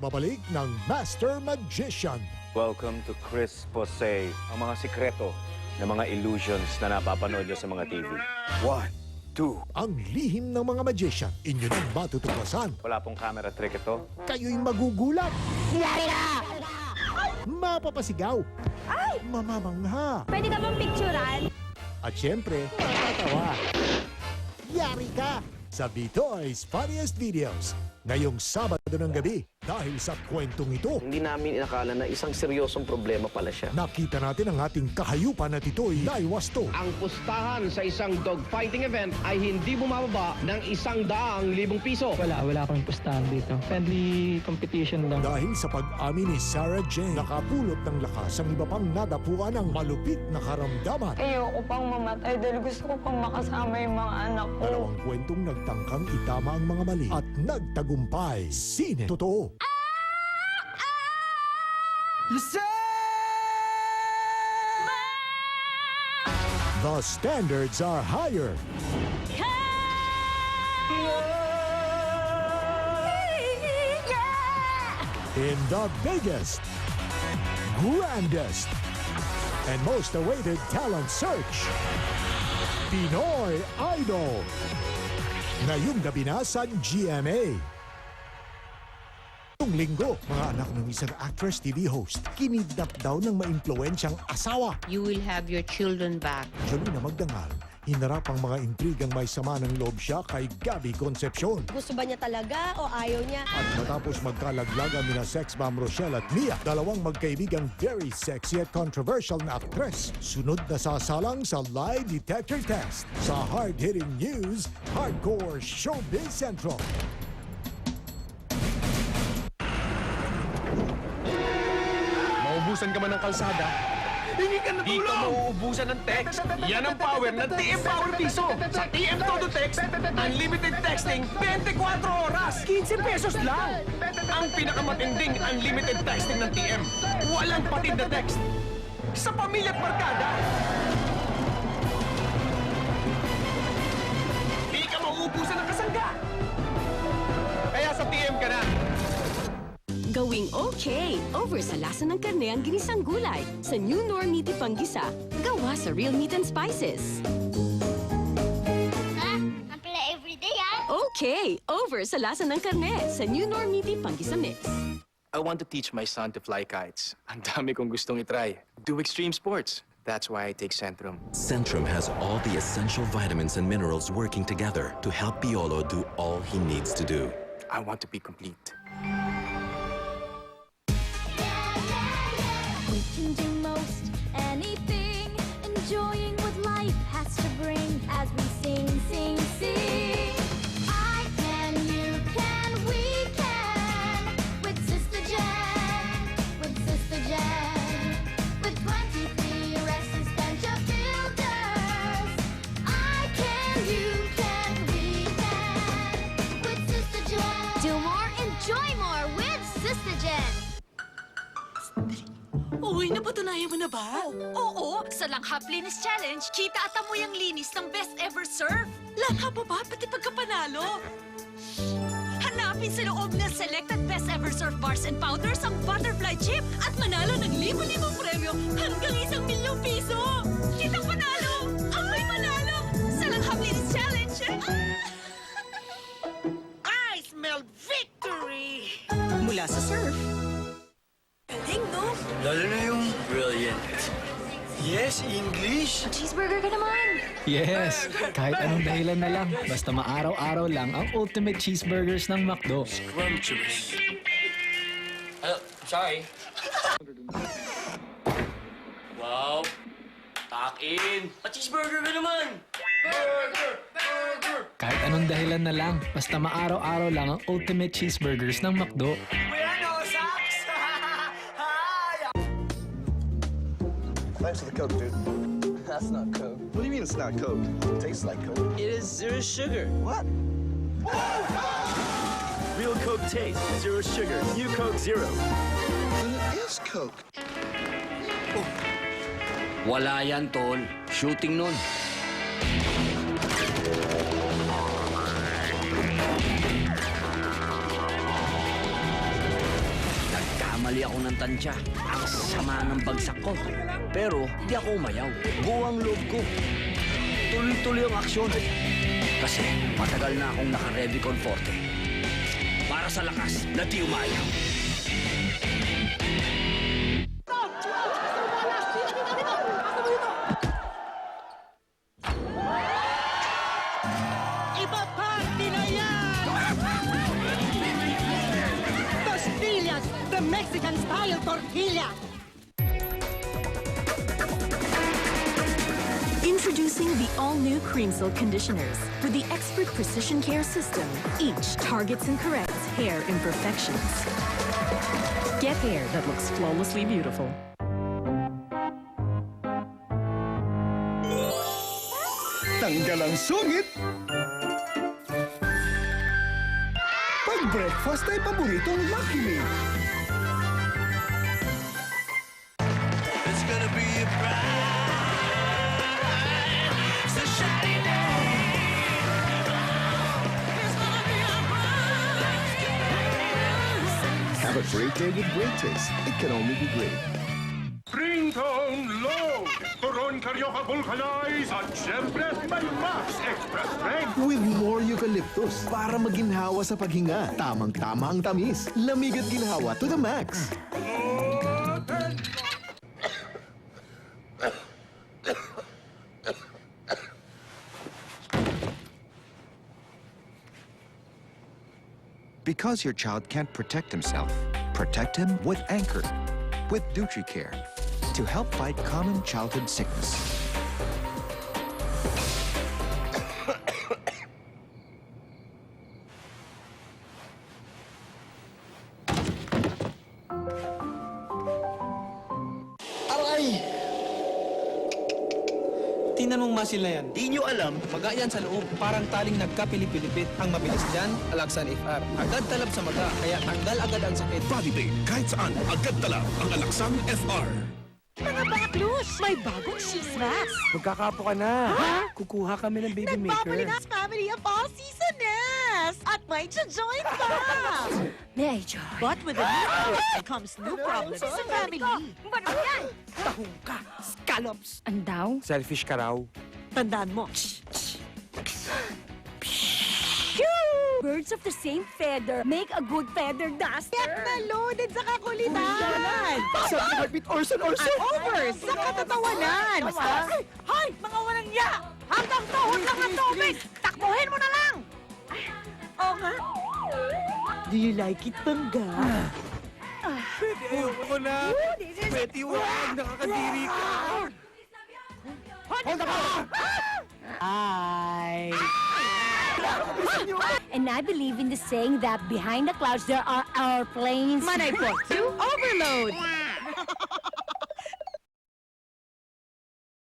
pagbabalik ng Master Magician. Welcome to Chris Posey, ang mga sikreto ng mga illusions na napapanood nyo sa mga TV. 1, 2. Ang lihim ng mga magician, inyo nang matutuklasan. Wala pong camera trick ito. Kayo'y magugulat. Yari ka! Mapapasigaw. Ay! Mamamangha. Pwede ka bang picturean? At syempre, matatawa. Yari ka! Sa Bitoy's Funniest Videos. Ngayong Sabado ng gabi, dahil sa kwentong ito, Hindi namin inakala na isang seryosong problema pala siya. nakita natin ang ating kahayupan at ito'y naiwasto. Ang pustahan sa isang dogfighting event ay hindi bumababa ng 100,000 piso. Wala akong pustahan dito. Friendly competition lang. Dahil sa pag-amin ni Sarah Jane, nakapulot ng lakas ang iba pang nadapuan ng malupit na karamdaman. Ayoko pang mamatay dahil gusto ko pang makasama yung mga anak ko. Dalawang kwentong nagtangkang itama ang mga mali at nagtagumpay. Sine totoo. The standards are higher. In the biggest, grandest, and most awaited talent search, Pinoy Idol. Ngayong gabi na sa GMA. Itong linggo, mga anak ng isang actress TV host, kinidnap daw ng maimpluwensyang asawa. You will have your children back. Jolina Magdangal, hinarap ang mga intrigang may sama ng loob siya kay Gabby Concepcion. Gusto ba niya talaga o ayaw niya? At matapos magkalaglagan nina sex bomb Rochelle at Mia, dalawang magkaibigang very sexy at controversial na actress, sunod na sasalang sa lie detector test sa hard-hitting news, Hardcore Showbiz Central. Maubusan ka man ng kalsada, hindi ka natulong! Di ka mauubusan ng text. Yan ang power ng TM Power Piso. Sa TM Todo Text, unlimited texting 24 oras. 15 pesos lang. Ang pinakamatinding unlimited texting ng TM. Walang patid na text. Sa pamilya at barkada. Di ka mauubusan ng kasangga. Kaya sa TM ka na. Gawing okay over sa lasa ng karne ang ginisang gulay sa New Nor Meaty Panggisa, gawa sa real meat and spices. Ang pala everyday Okay over sa lasa ng karne sa New Nor Meaty Panggisa Mix. I want to teach my son to fly kites. Ang dami kong gustong itry. Do extreme sports. That's why I take Centrum. Centrum has all the essential vitamins and minerals working together to help Piolo do all he needs to do. I want to be complete. We can do most anything, enjoying what life has to bring as we sing, sing, sing. I can, you can, we can, with Sister Jen, with Sister Jen, with 23 resistant builders. I can, you can, we can, with Sister Jen. Do more, enjoy more with Sister Jen. Uy, napatunayan mo na ba? Oo, sa Langhap Linis Challenge, kita at amoy ang linis ng Best Ever Surf. Langhap pa ba? Pati pagkapanalo? Hanapin sa loob ng selected Best Ever Surf bars and powders ang butterfly chip At manalo ng libo-libong premyo hanggang 1,000,000 piso! Kitang panalo! Amoy panalo! Sa Langhap Linis Challenge! I smell victory! Mula sa surf. Galing, no? Lalo na yung brilliant. Yes, English. Cheeseburger ka naman. Yes! Kahit anong dahilan na lang, basta maaraw-araw lang ang ultimate cheeseburgers ng McDo. Scrumptious. Sorry. Wow. Takin. Pa-cheeseburger ka naman. Kahit anong dahilan na lang, basta maaraw-araw lang ang ultimate cheeseburgers ng McDo. Thanks for the Coke, dude. That's not Coke. What do you mean it's not Coke? It tastes like Coke. It is zero sugar. What? Real Coke taste, zero sugar. New Coke Zero. But it is Coke. Wala yan, Tol. Shooting nun. Nagkamali ako ng tansya. Ang sama ng bagsak ko. Pero di ako umayaw. Buwang loob ko. Tuloy-tuloy ang aksyon. Kasi matagal na akong naka-ready conforte. Para sa lakas na di umayaw. Iba party na yan! Tostillas, the Mexican-style tortilla! Introducing the all-new Cream Silk Conditioners with the expert precision care system. Each targets and corrects hair imperfections. Get hair that looks flawlessly beautiful. Tanggal ang sungit! Pag breakfast ay paboritong Lucky Me. It's gonna be a so shiny day. Have a great day with great taste. It can only be great. Springtone Load! Turon Carioca Vulcanize at syempre may Max Express Strength! With more eucalyptus para maginhawa sa paghinga. Tamang-tama ang tamis. Lamig at ginhawa to the max. Because your child can't protect himself, protect him with Anchor, with NutriCare, to help fight common childhood sickness. Aray! Tingnan mong muscle na yan. Di nyo alam, Maga yan sa loob, parang taling nagkapilipilipit. Ang mabilis dyan, Alaxan FR. Agad talab sa maga, kaya tanggal agad ang sakit. Validate kahit saan, agad talab ang Alaxan FR. Mga baklos, may bagong chismas! magkakapo ka na. Kukuha kami ng baby maker. Nagpapalingas family of all seasoners! At may join pa! May I join? But with a new outfit comes new problems sa family. Ano yan? Tahong ka, scallops! Andaw? Selfish ka raw. Tandaan mo, Birds of the same feather make a good feather duster. na loaded sa kakulitan! Sa heartbeat, Orson! At over sa katatawanan! Hoy! Mga walang ya! Hanggang tuhod lang ang tubig! Takbuhin mo na lang! Oo nga. Do you like it, Pangga? Ayoko na. Pwede wag, nakakadiri ka. Hold up! Ay! And I believe in the saying that behind the clouds there are airplanes. Manay po, overload!